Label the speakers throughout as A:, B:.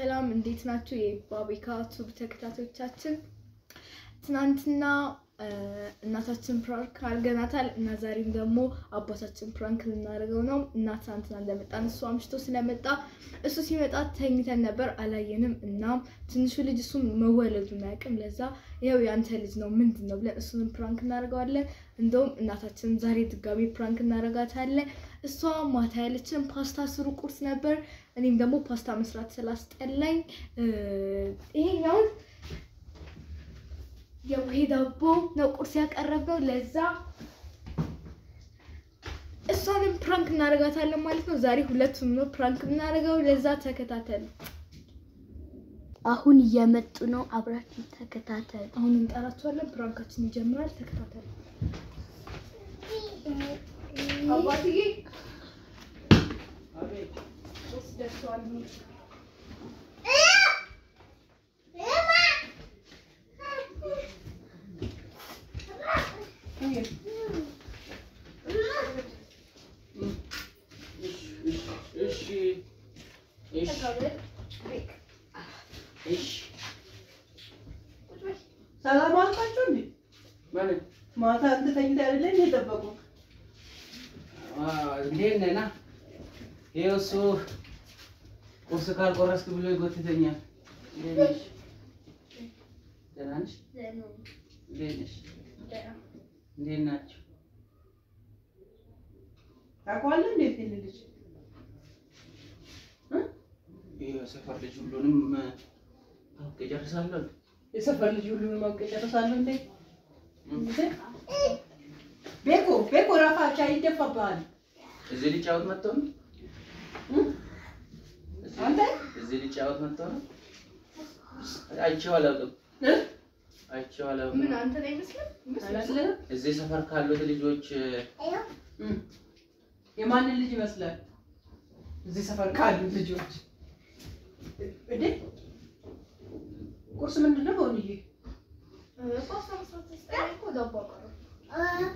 A: ሰላም እንዴት ናችሁ የባቢካ ቱብ ተከታታዮቻችን ትናንትና እናታችን ፕራንክ አርገናታል እና ዛሬም ደግሞ አባታችን ፕራንክ ልናደርገው ነው እና ትናንትና እንደመጣን እሱ አምሽቶ ስለመጣ እሱ ሲመጣ ተኝተን ነበር አላየንም እና ትንሹ ልጅ እሱ መወለዱን ያውቅም ለዛ ይሄው ያንተ ልጅ ነው ምንድነው ብለን እሱን ፕራንክ እናደርጋለን እንደውም እናታችን ዛሬ ድጋሚ ፕራንክ እናደርጋታለን እሷ ማታ ያለችን ፓስታ ስሩ ቁርስ ነበር እኔም ደግሞ ፓስታ መስራት ስላስጠላኝ ይሄኛው የውሄዳቦ ነው ቁርስ ያቀረበው ለዛ እሷንም ፕራንክ እናደርጋታለን ማለት ነው ዛሬ ሁለቱም ነው ፕራንክ እናደርጋው ለዛ ተከታተሉ
B: አሁን እየመጡ ነው አብራችሁ ተከታተሉ
A: አሁን እንጠራቸዋለን ፕራንካችን ይጀምራል ተከታተሉ አባትዬ አቤት ደስቷል
C: ሰላም አልካችሁ እንዴ ማለት ማታ አንተ ተኝታ አይደለም የጠበቁ
D: እንዴት ነና ይኸውሱ ቁርስ ካልቆረስክ ብሎ ይጎትተኛል ደህና ነሽ እንዴት ናችሁ
C: ታውቃለህ እንዴት ልጅ
D: የሰፈር ልጅ ሁሉንም አውቄ ጨርሳለሁ
C: የሰፈር ልጅ ሁሉንም አውቄ ጨርሳለሁ እንዴ ቤኮ ራፋቻ ይደፋባል
D: እዚህ ልጫወት መጥተው ነው
C: አንተ
D: እዚህ ልጫወት መጥተው ነው አይቼው አላውቅም
A: ምን አንተ ላይ መስለ
D: እዚህ ሰፈር ካሉት ልጆች
C: የማንን ልጅ ይመስላል እዚህ ሰፈር ካሉት ልጆች እዴ ቁርስ ምንድነው ወንዬ
A: ፓስታ መስራት ተስጠይቆ ዳቦ አቀረ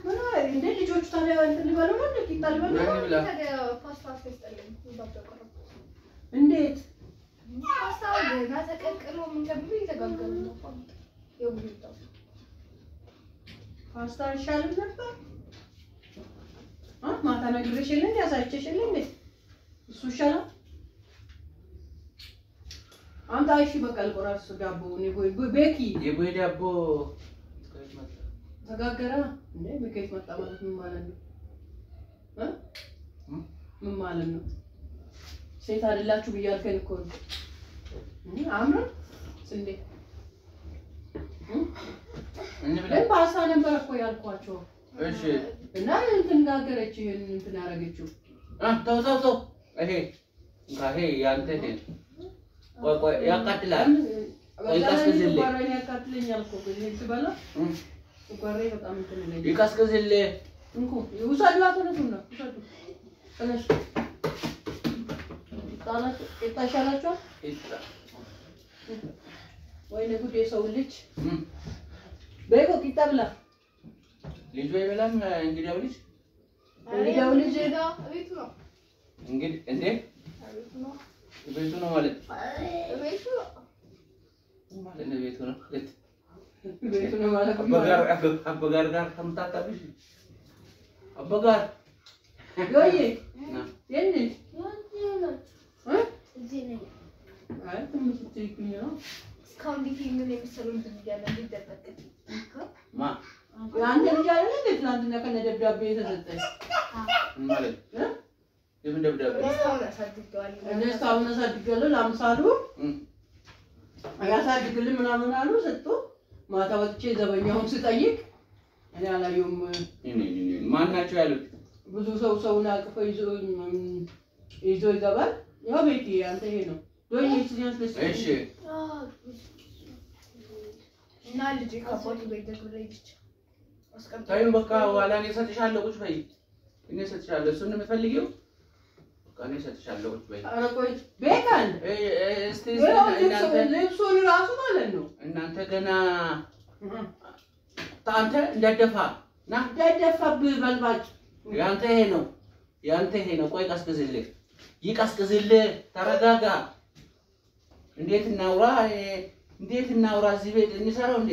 C: ምን አይ እንዴ ልጆቹ ታዲያ እንትን ሊበሉ ነው እንዴ ቂጣ ሊበሉ
A: ነው ታዲያ ፓስታ ተስጠይቆ ዳቦ አቀረ
C: እንዴት
A: ፓስታ ገና ተቀቅሎ ምን ተብሎ ይተጋገሩ ነው የውልታው
C: ፓስታ ይሻል ነበር ማታ ነግሬሽ የለ እንዴ ያሳጨሽልኝ እንዴ እሱ ይሻላል አንተ አይሺ በቀል ቆራርስ ዳቦ ነው ቤኪ
D: የቦይ ዳቦ
C: ተጋገረ እንዴ በከይት መጣ ማለት ምን ማለት ነው ምን ማለት ነው ሴት አይደላችሁ ብያልከኝ እኮ አምሮ እንዴ
D: እንብላ
C: ፓስታ ነበር እኮ ያልኳቸው
D: እሺ
C: እና እንትን ጋገረች እንትን ያረጋችሁ
D: ተው ይሄ ያንተ ይሄ ቆይ ያቃጥላል
C: ይቀስቅዝልኝ ቆራኝ ያቃጥለኛል እኮ በዚህ ትበላ ቆራኝ በጣም እንትን ነው
D: ይቀስቅዝልኝ
C: እንኩ ይውሳዱ አተነቱና ይውሳዱ ተነሽ ታላች እታሻላችሁ ወይ ለጉዴ ሰው ልጅ በይቆ ቂጣ ብላ
D: ልጅ ወይ በላም እንግዲያው ልጅ
A: ዳ ቤቱ ነው
D: እንግዲህ እንዴ ቤቱ ነው ማለት
C: ቤቱ ነው ማለት
D: አበጋር ጋር ከምታጣብሽ አበጋር
C: ዮዬ የኔ
A: እዚህ ነኝ
C: አይ ትንሽ ትይኩኝ ነው
A: እስካሁን ዲፊልም የሚሰሩ እንትን ያለ እንዲደበቅ
D: ማ
C: አንተ ልጅ አይደል እንዴ ትናንትና ከነ ደብዳቤ የተሰጠኝ
D: ማለት የምን ደብዳቤ
C: እስካሁን አሳድጋለሁ ለአምሳሉ አያሳድግልኝ ምናምን አሉ ሰጥቶ ማታ ወጥቼ ዘበኛውን ስጠይቅ እኔ አላየሁም
D: ማን ናቸው ያሉት
C: ብዙ ሰውን አቅፎ ይዞ ይገባል ያው ቤቲ አንተ ይሄ ነው ዶይ ይችላል
D: እሺ
A: እና ልጅ ከፎቶ በይደግ ብለይች
D: ታይም በቃ ዋላኔ ሰጥሻለሁ ቁጭ በይ እኔ ሰጥሻለሁ እሱን ነው የምትፈልጊው ካኔ ሰጥሻለሁ ቁጭ በይ
C: ኧረ ቆይ ቤካን
D: እስቲ
C: እናንተ ልብሱን ራሱ ማለት ነው
D: እናንተ ገና ታንተ እንደደፋ ና
C: እንደደፋብህ በልባጭ
D: ያንተ ይሄ ነው ቆይ ቀስቅዝልህ ይቀስቅዝልህ ተረጋጋ እንዴት እናውራ እዚህ ቤት እንሰራው እንዴ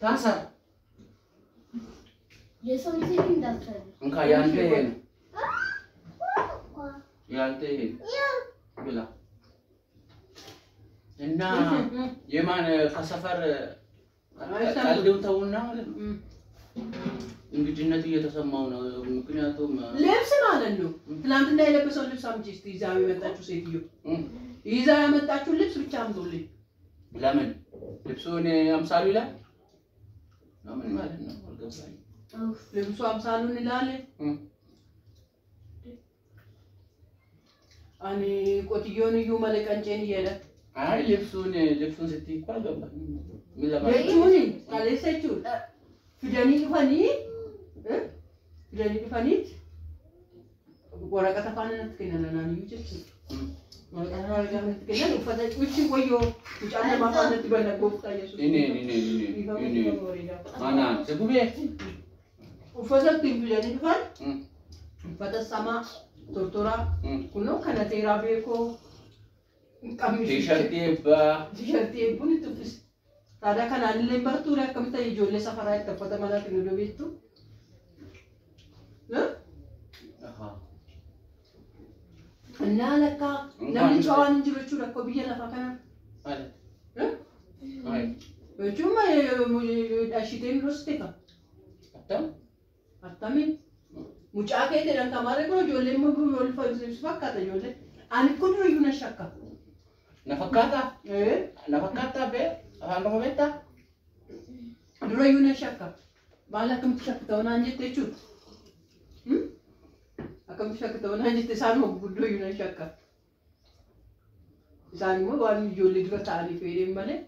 D: ታሰር
B: የሰው ልጅ እንዳትሰሩ
D: እንካ ያንተ ይሄ ነው ያንተ ይሄ ብላ እና የማን ከሰፈር ቀልዱን ተውና ማለት ነው እንግዲህነት እየተሰማው ነው ምክንያቱም
C: ልብስ ማለት ነው ትናንትና የለበሰው ልብስ አምጪ እስቲ ይዛው የመጣችው ሴትዮ ይዛ ያመጣችው ልብስ ብቻ አምጡልኝ
D: ለምን ልብሱን አምሳሉ ይላል ለምን ማለት ነው አልገባኝ
C: ልብሱ አምሳሉን ይላል አኔ ቆትዮን እዩ መለቀንጨን ይያለ
D: አይ ልብሱን ስትይ እኮ አልገባኝ ምን ለማለት
C: ልብሱን ካለሰችው dhufanii waraqata afaan irratti kennan naannoo jechuudha. Waraqata irratti kennan uffata uchi qoyyoo mucaan nama afaan irratti bal'aa gooftaa yesuus.
D: Ini. Mana sebubee.
C: Uffata ittiin fidanii dhufan uffata samaa tortoraa kunoo kana teeraa beekoo
D: T-shirtii eebbaa.
C: T-shirtii eebbuun itti uffisa. Tadaa kanaan illee bartuure akkamitti ijoollee safaraa itti uffata malaatti nu beektu. Annaa lakka namni cawaan jiru jechuudha akka biyya lafaa kana. Jechuun ashiteen roostee qaba. Attamiin mucaa kee jedhan kamaaree kun ijoolleen immoo wal fakkaata ijoollee. Ani kun durayyuu na shakka.
D: Na fakkaata? Na fakkaata bee afaan Oromoo beektaa?
C: Durayyuu na shakka. Maal akkamitti shakka ta'uu jettee jechuudha? Akkamitti shakka ta'uu jette isaan hoo gurguddooyyuu na shakka. Isaan immoo waan ijoollee dura ta'anii fayyadamu malee.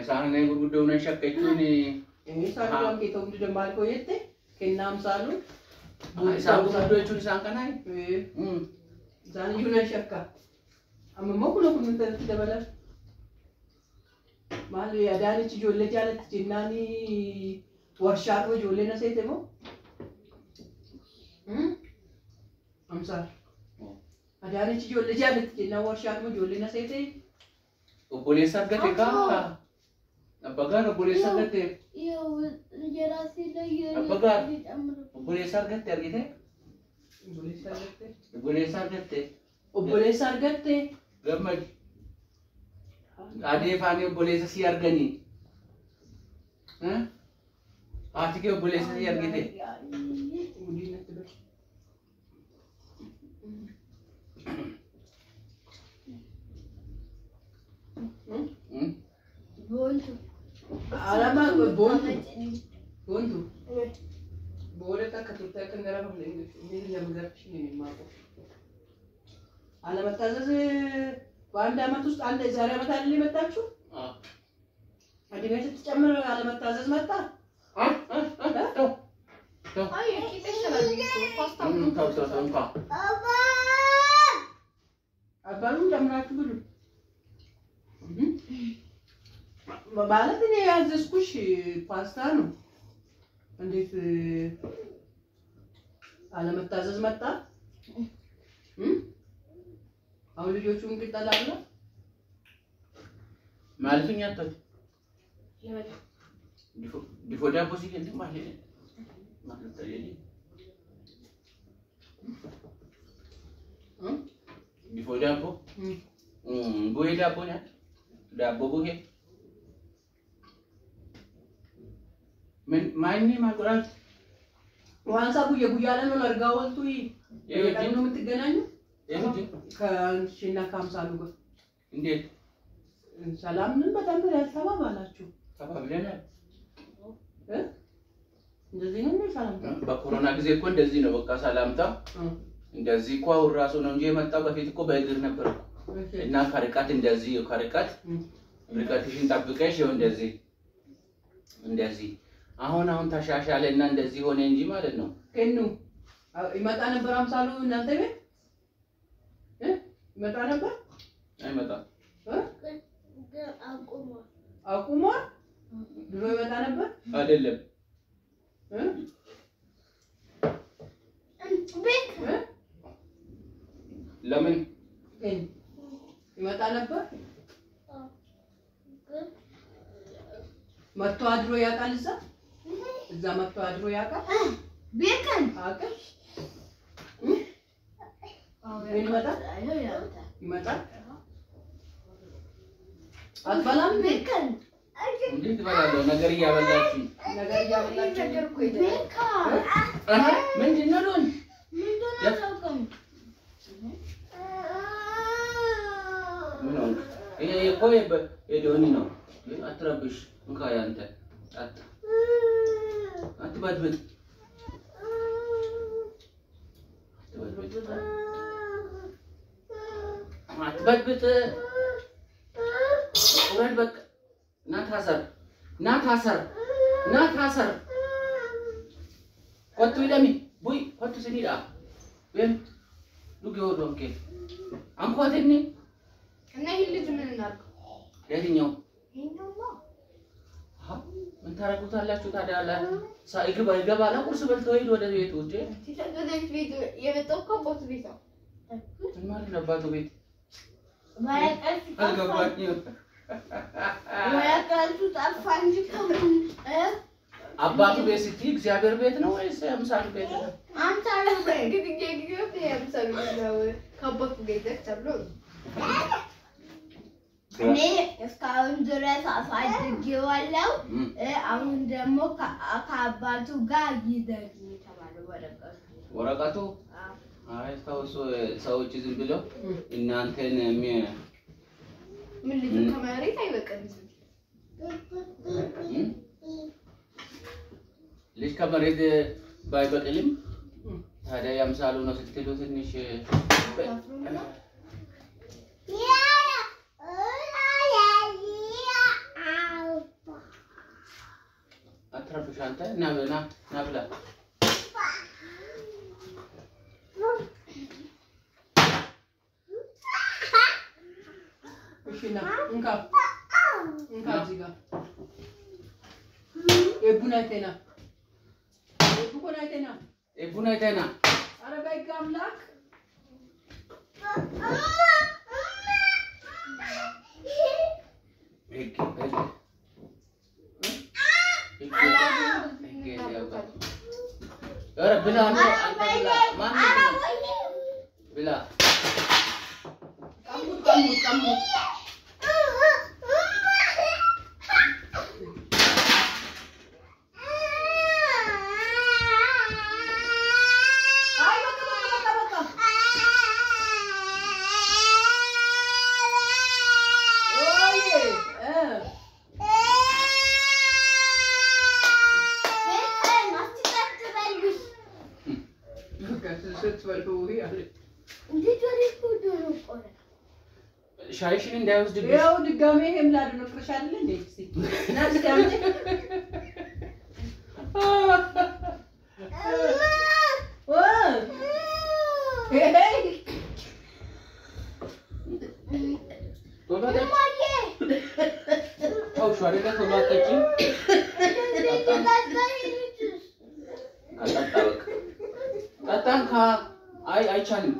D: Isaan gurguddoo na shakka jechuun
C: isaan waan kee ta'uu dida maal koo jette kennaa amsaalu.
D: Isaan gurguddoo jechuun isaan kanaa?
C: Isaan iyyuu na shakka. Amma immoo kun nuti dabala. Maal yaadaanichi ijoollee jaalatti jennaanii warshaa koo ijoollee na seete moo? Amsaal. Yaadaanichi ijoollee jaalatti jennaan warshaa koo ijoollee na seete.
D: Obboleessa argate kaa? Abbagaan obboleessa argate? Abbagaan obboleessa argatte argite? Obboleessa argatte?
C: Obboleessa argatte?
D: Gammad. Adee faanii obboleessa si arganii. Haati kee obboleessa si argite?
B: Bontu.
C: Alama bontu. Bontu. Booda takka turte akka gara famlee inni lama garchi ni maako. Alama tazaze በአንድ አመት ውስጥ አንድ ዛሬ አመት አይደል የመጣችሁ? አዲስ ቤት ተጨምሮ አለመታዘዝ መጣ።
A: አይ እኪተሻላል ፓስታ
C: አባሉን ጨምራችሁ ብሉ። ማለት እኔ ያዘዝኩሽ ፓስታ ነው። እንዴት አለመታዘዝ መጣ? አሁን ልጆቹን ቅጠላለ
D: ማለትኛ አጣጥ ዲፎ ዳቦ ሲገኝ ማለት ታየኝ ዲፎ ዳቦ ቦይ ዳቦ ኛ ዳቦ ቦይ ምን ማይኒ ማቁራት
C: ዋንሳ ቡየ ቡያለ ነው ለርጋውልቱ ይሄ ነው የምትገናኙ ከሽና ካምሳሉ ጋር
D: እንዴት
C: ሰላም ምን በጣም ተባባላችሁ?
D: ተባብለናል።
C: እንደዚህ ነው ሰላምታ።
D: በኮሮና ጊዜ እኮ እንደዚህ ነው በቃ ሰላምታ። እንደዚህ እኮ ራሱ ነው እንጂ የመጣው በፊት እኮ በእግር ነበር እና ከርቀት እንደዚህ ከርቀት ርቀትሽን ጠብቀሽ ይኸው እንደዚህ አሁን ተሻሻለና እንደዚህ ሆነ እንጂ ማለት ነው።
C: ከኑ ይመጣ ነበር አምሳሉ እናንተ ቤት ይመጣ ነበር?
D: አይመጣም።
C: አቁሟል? ድሮ ይመጣ ነበር?
D: አይደለም። ለምን
C: ግን ይመጣ ነበር መጥቶ አድሮ ያውቃል እዛ መጥቶ አድሮ ያውቃል ቤከን አውቃል ምን ይመጣል አትበላም ቤከን
D: እንዴት እበላለሁ ነገር እያበላችሁ
C: ቤካ
D: ምንድን ነው ዶን ምን ሆነ ይሄ እኮ የዶኒ ነው አትረብሽ እንካ ያንተ አትበጥብጥ ቁረድ በቃ ና ታሰር ቆጡ ይደሚ ቡይ ቆጡ ስኒዳ ወይም ሉግ ይወዶንከ አንኳተኒ
A: እና ይሄ ልጅ ምን እናርገው
D: የትኛው
A: ይሄኛው
D: ምን ታረጉታላችሁ ታዲያ አለ ይገባል ቁርስ በልቶ ሄዶ ወደ ቤቱ እንጂ
A: ቤት የመጣው እኮ አባቱ ቤት ነው
D: ማለት ነው አባቱ ቤት
B: ወያቀልቱ ጠፋ እንጂ
D: አባቱ ቤት ስትይ እግዚአብሔር ቤት ነው ወይስ አምሳሉ ቤት ነው?
B: አምሳሉ ቤት
A: እንግዲህ አምሳሉ ነው ከአባቱ ቤት ተብሎ
B: እኔ እስካሁን ድረስ አሳድጌዋለሁ። አሁን ደግሞ ከአባቱ ጋር ይደግ የተባለው
D: ወረቀቱ አይ ሰዎች ዝም ብለው እናንተን
A: ምን ልጅ ከመሬት አይበቀም
D: ልጅ ከመሬት ባይበቅልም ታዲያ ያምሳሉ ነው ስትሉ ትንሽ አትረብሽ አንተ ና ብላ
C: እሺና እንካ እዚህ ጋር
D: ኤቡና አይተና
C: ኧረ በሕግ አምላክ
D: ብላ
C: ቀሙት
D: ሻይሽን እንዳይወስድብሽ
C: ያው ድጋሜ ይሄም ላድነቅርሽ አይደል እንዴ እስቲ ናስ ያምጪ
D: አይቻልም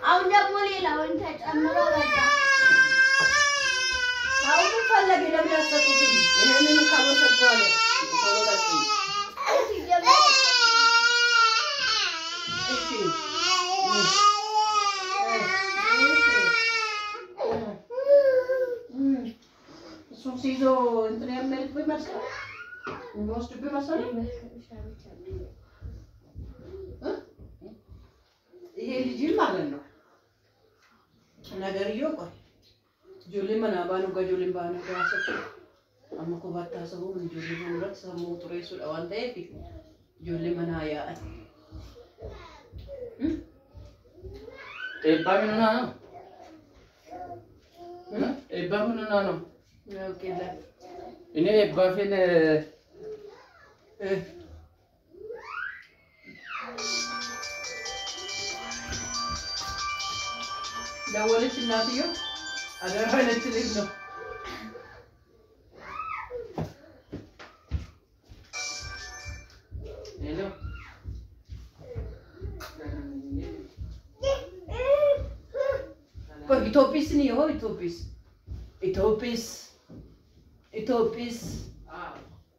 B: አሁን ደግሞ ሌላውን ተጨምሮ በቃ
C: አሁን ፈለገ ለምን ያሰጡት ይሄንን ካወሰድኳለ ተወጣጪ እሱ ሲዞ እንትን ያመልክ በመሰለ ወስድ በመሰለ ይሄ ልጅ ማለት ነው ነገርየው ቆይ ጆሌ መናባኑ ጋጆሌ ባኑ ጋሰፍ አመኮ ባታሰቡ ምን ጆሌ ነው ሰሙ ጥሬሱ ለዋንተ ይፊ ጆሌ መናያ
D: ኤባፍ ምን ሆና ነው
C: ኦኬላ
D: እኔ ኤባፍን
C: ደወለች እናትየው አደረለች ልጅ ነው
D: ሄሎ
C: ኢትዮጲስ ነው ኢትዮጲስ ኢትዮጲስ ኢትዮጲስ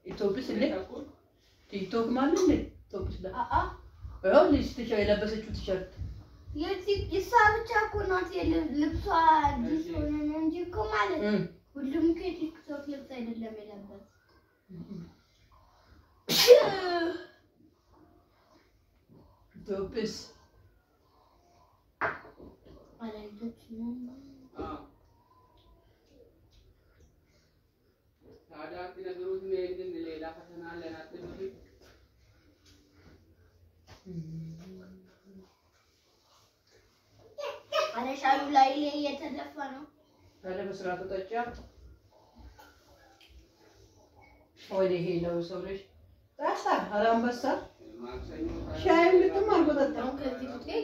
C: ኢትዮጲስ እንዴ ቲክቶክ ማለት እንዴ ኢትዮጲስ ዳ አዎ ልጅ ትሸይ ለበሰችው ቲሸርት
B: የዚህ ይሳብቻ እኮ ናት ልብሷ አዲስ ሆነ ነው እንጂ እኮ ማለት ሁሉም ከቲክቶክ ልብስ አይደለም የለበሰ
C: ኢትዮጲስ
B: አላይቶች ነው
D: ታዲያ ነገሩት ምን ሌላ ፈተና ለናት ነው
B: አለሻሉ ላይ የተደፋ ነው
C: ታዲያ መስራቱ ተጫ ወደ ሄለው ሰው ልጅ ታሳ አራምበሳ ሻይ ምንም አልቆጠጠም
A: ከዚህ ፍቅሬ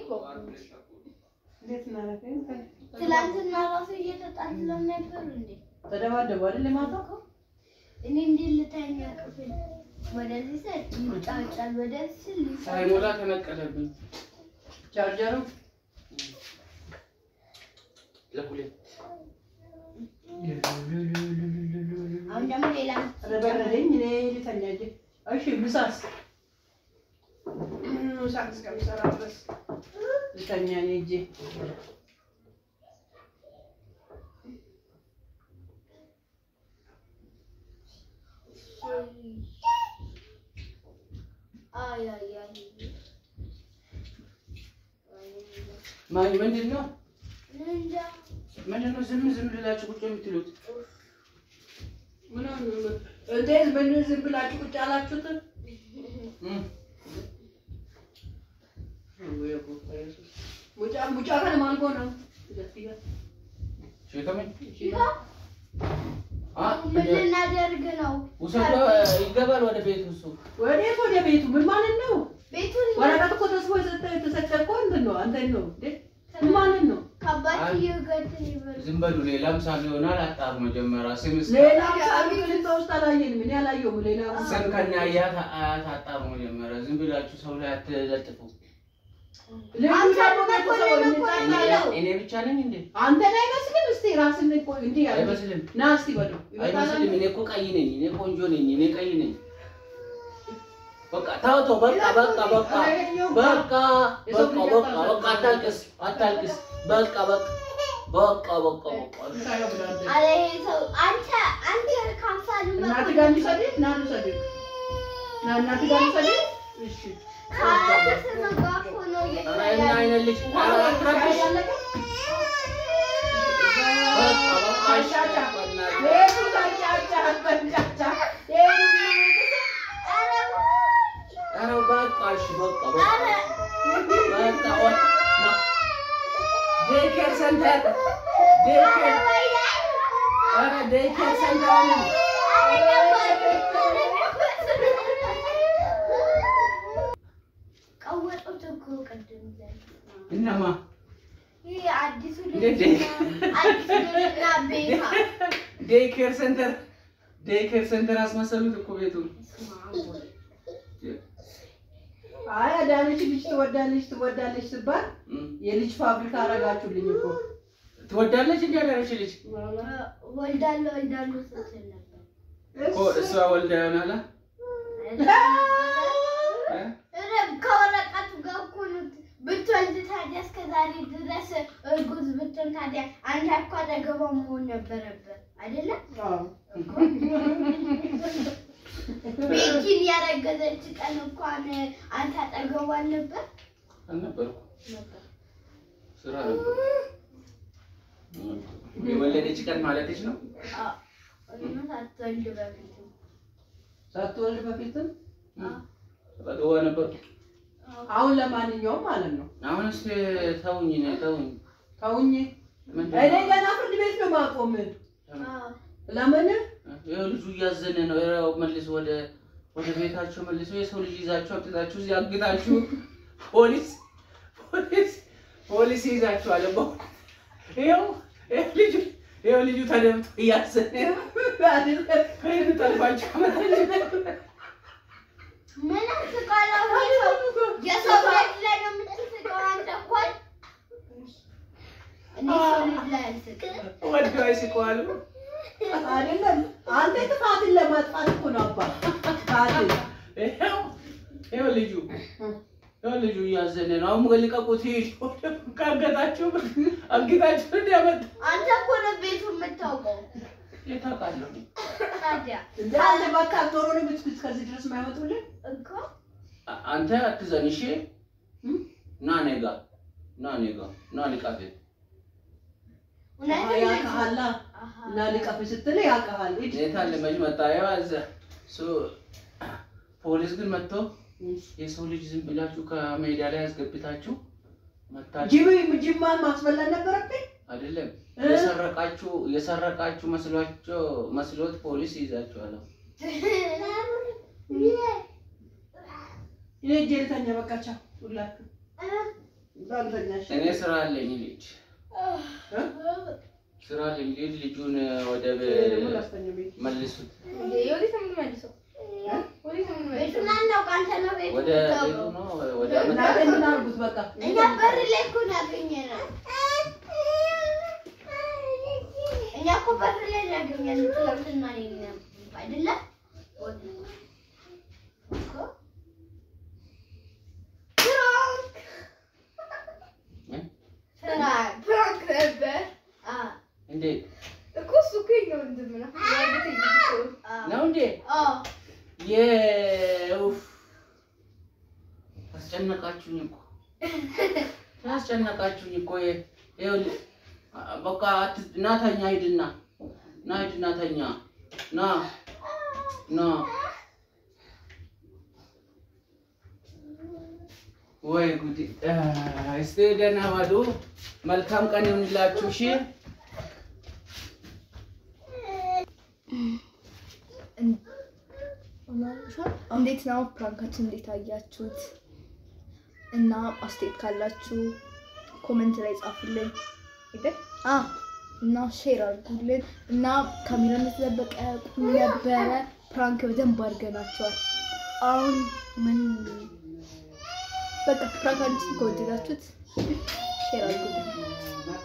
C: እንዴት እናረፈን
B: ትላንትና ራሱ እየተጣጣለን ነበር እንዴ
C: ተደባደቡ አይደል ማታ
B: እኔ እንዴ ልታኛ ክፍል ወደዚህ ሰጥ ይጣጫል ወደዚህ
D: ሳይሞላ ተነቀለብኝ
C: ቻርጀሩ
D: ለሁለት
B: አሁን ደግሞ ሌላ
C: ረበረደኝ እኔ ልተኛጅ እሺ ምሳስ ምሳስ ከሚሰራ ድረስ ልተኛ ነኝ
B: አይ
D: ማን ምንድነው
B: እንጃ
D: ምንድነው ዝም ብላችሁ ቁጭ የምትሉት
C: ምን እንዴት ምን ዝም ብላችሁ ቁጭ አላችሁት ሙጫ ከነ ማልጎ ነው
D: ሸከመኝ
B: ምን እናደርግ ነው
D: ውሰዶ ይገባል ወደ ቤቱ እሱ
C: ወዴት ወደ ቤቱ ምን ማለት ነው
B: ቤቱን
C: ወረቀት እኮ ተስቦ የተሰጠ እንትን ነው አንተን ነው እንዴ ምን ማለት ነው
B: ከባትየው ጋር ትይበል
D: ዝም በሉ ሌላም ሳሚ ይሆናል አጣሩ መጀመሪያ ስምስ
C: ሌላ ሳሚ ከልተውስጥ አላየንም እኔ አላየሁም ሌላ
D: ስም ከናያት አጣሩ መጀመሪያ ዝም ብላችሁ ሰው ላይ አትለጥፉ እኔ ብቻ ነኝ እንዴ
C: አንተ ላይ አይመስልም እስቲ ራስን እኮ እንዴ
D: አይመስልም
C: ና እስቲ በሉ
D: አይመስልም እኔ እኮ ቀይ ነኝ እኔ ቆንጆ ነኝ እኔ ቀይ ነኝ በቃ ታውቶ በቃ አታልቅስ በቃ
B: አለ ሰው አንተ ካምሳሉ
C: እናት ጋር እንሰድህ ና እንሰድህ ና እናት ጋር እንሰድህ እሺ
B: ካተሰነጋፎ ነው
D: እና አይነልሽ አትረብሽ Daycare center. Daycare center.
B: ቀወጡት እኮ ቀደም ላይ
D: እነማ
B: ይሄ አዲሱ
D: እንዴ
B: ቤታ
D: Daycare center አስመሰሉት እኮ ቤቱን
C: አይ አዳነች ልጅ ትወዳለች ሲባል የልጅ ፋብሪካ አረጋችሁልኝ እኮ
D: ትወዳለች እንዴ አዳነች ልጅ
B: ወልዳለሁ ስትል ነበር
D: እኮ እሷ ወልዳ ይሆናል
B: ከወረቀቱ ጋር እኮ ነው ብትወልድ ታዲያ እስከ ዛሬ ድረስ እርጉዝ ብትሆን ታዲያ አንተ እኮ አጠገቧ መሆን ነበረበት አይደለም ቤኪን ያረገዘች ቀን እንኳን አንተ አጠገቧ
D: አልነበርኩ ስራ ነበር የወለደች ቀን ማለትሽ ነው
B: እና
C: ሳትወልድ በፊትም
D: አጠገቧ ነበር
C: አሁን ለማንኛውም ማለት ነው
D: አሁንስ ተውኝ
C: እኔ ገና ፍርድ ቤት ነው ማቆም ለምን
D: ልጁ እያዘነ ነው ያው መልስ ወደ ቤታቸው መልሶ የሰው ልጅ ይዛችሁ አጥታችሁ ያግታችሁ ፖሊስ ይዛችሁ አለባ ይሄው ልጁ ተደምጦ እያዘነ አይደል ከይን ተልፋችሁ
B: ምን አስቃላው የሰው ልጅ ላይ ነው የምትስቀው አንተ እኮ እኔ ሰው ላይ አልሰጥም
D: ወዶ አይስቋል
C: አይደለም አንተ ጥፋትን ለማጥፋት እኮ ነው አባ ታዲያ
D: ይሄው ልጁ ያዘነ ነው አሙገልቀቁት ካገታችሁ አግታችሁ እንዲያመጣ
B: አንተ እኮ ነው ቤቱን የምታውቀው
D: የታውቃለሁ
B: ታዲያ
C: እንዳለ በቃ ቶሎ ነው ብትኩት ከዚህ ድረስ ማይወጡልህ
B: እኮ
D: አንተ አትዘን እሺ ና ነጋ ና ሊቃፌ
C: ያ ካላ እና ሊቃፌ ስትል ያ ካላ
D: የታለ መጅ መጣ ያዘ ፖሊስ ግን መጥቶ የሰው ልጅ ዝም ብላችሁ ከሜዳ ላይ ያስገብታችሁ መታችሁ
C: ጅማን ማስበላት ነበረብኝ
D: አይደለም የሰረቃችሁ መስሎት ፖሊስ ይዛችኋል
C: እኔ ጀልተኛ በቃቻ ሁላችሁ እንዳልተኛሽ
D: እኔ ስራ አለኝ ልጅ ስራ አለኝ ልጁን ወደ መልሱት ወደ ቤቱ ነው ወደ
C: እናንተናርጉት በቃ
B: እኛ በር ላይ እኮ ያገኘነው እኛ እኮ በር ላይ ያገኘነው ትላንትና ነው አይደለ
A: ፕራንክ ነበር
D: እንዴ
A: እኮ ሱቅ ነው እንደምን
D: ነው እንዴ ኡፍ አስጨነቃችሁኝ እኮ ይኸው በቃ ናተኛ ሂድና ተኛ ና ወይ ጉዲ እስቲ ደህና ዋሉ መልካም ቀን ይሁንላችሁ እሺ
A: እንዴት ነው ፕራንካችን እንዴት አያችሁት እና አስተያየት ካላችሁ ኮሜንት ላይ ጻፉልኝ እና ሼር አድርጉልን እና ካሜራ እንደተደበቀ ነበረ ፕራንክ በደንብ አድርገናቸዋል አሁን ምን በቃ ፕራንካችን ከወደዳችሁት ሼር አድርጉልን